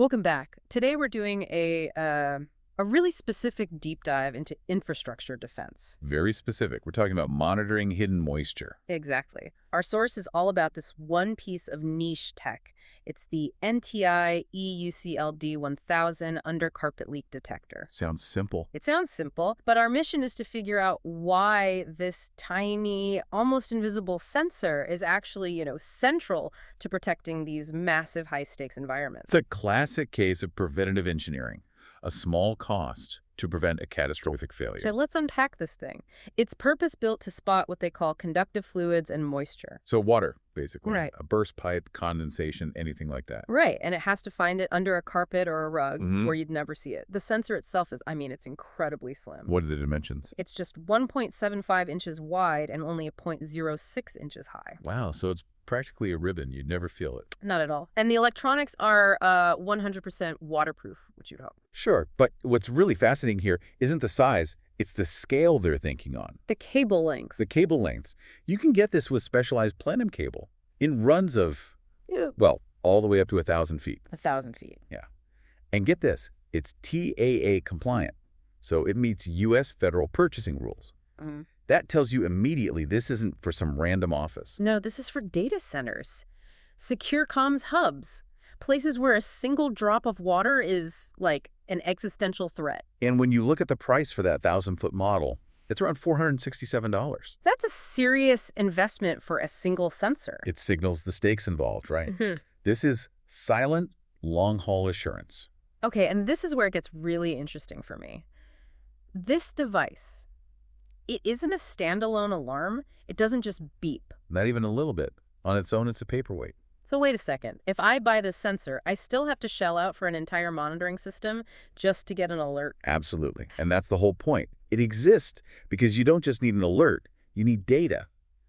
Welcome back. Today we're doing a really specific deep dive into infrastructure defense. Very specific. We're talking about monitoring hidden moisture. Exactly. Our source is all about this one piece of niche tech. It's the NTI E-UCLD-1000 under carpet leak detector. Sounds simple. It sounds simple, but our mission is to figure out why this tiny, almost invisible sensor is actually, central to protecting these massive high-stakes environments. It's a classic case of preventative engineering, a small cost to prevent a catastrophic failure. So let's unpack this thing. It's purpose-built to spot what they call conductive fluids and moisture. So water, basically. Right. A burst pipe, condensation, anything like that. Right, and it has to find it under a carpet or a rug where you'd never see it. The sensor itself is, it's incredibly slim. What are the dimensions? It's just 1.75 inches wide and only a 0.06 inches high. Wow, so it's practically a ribbon. You'd never feel it. Not at all. And the electronics are 100% waterproof, which you'd hope. Sure, but what's really fascinating here isn't the size, it's the scale they're thinking on. The cable lengths. The cable lengths. You can get this with specialized plenum cable in runs of, well, all the way up to 1,000 feet. 1,000 feet. Yeah. And get this, it's TAA compliant, so it meets U.S. federal purchasing rules. That tells you immediately this isn't for some random office. No, this is for data centers, secure comms hubs, places where a single drop of water is like an existential threat. And when you look at the price for that 1,000-foot model, it's around $467. That's a serious investment for a single sensor. It signals the stakes involved, right? This is silent, long-haul assurance. Okay, and this is where it gets really interesting for me. This device, it isn't a standalone alarm. It doesn't just beep. Not even a little bit. On its own, it's a paperweight. So wait a second. If I buy this sensor, I still have to shell out for an entire monitoring system just to get an alert? Absolutely. And that's the whole point. It exists because you don't just need an alert. You need data.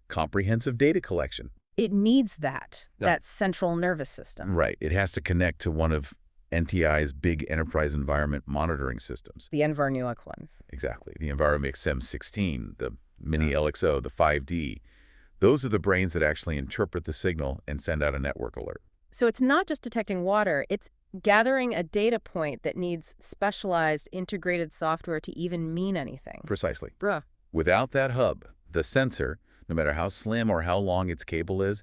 Comprehensive data collection. It needs that central nervous system. Right. It has to connect to one of NTI's big enterprise environment monitoring systems. The NVAR ones. Exactly. The Enviromix M16, the Mini LXO, the 5D. Those are the brains that actually interpret the signal and send out a network alert. So it's not just detecting water, it's gathering a data point that needs specialized integrated software to even mean anything. Precisely. Bruh. Without that hub, the sensor, no matter how slim or how long its cable is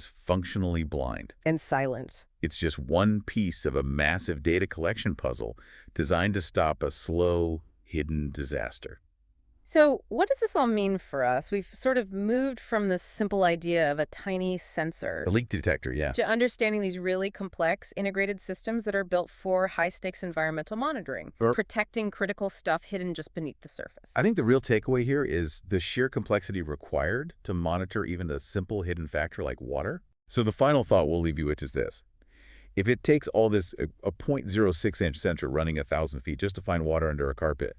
functionally blind. And silent. It's just one piece of a massive data collection puzzle designed to stop a slow, hidden disaster. So what does this all mean for us? We've sort of moved from this simple idea of a tiny sensor A leak detector, yeah. to understanding these really complex integrated systems that are built for high-stakes environmental monitoring, protecting critical stuff hidden just beneath the surface. I think the real takeaway here is the sheer complexity required to monitor even a simple hidden factor like water. So the final thought we'll leave you with is this. If it takes all this, a 0.06-inch sensor running 1,000 feet just to find water under a carpet,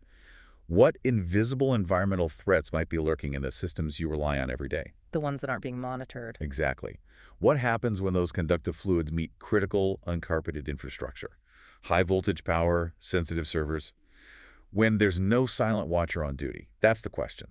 what invisible environmental threats might be lurking in the systems you rely on every day? The ones that aren't being monitored. Exactly. What happens when those conductive fluids meet critical, uncarpeted infrastructure? High voltage power, sensitive servers? When there's no silent watcher on duty? That's the question.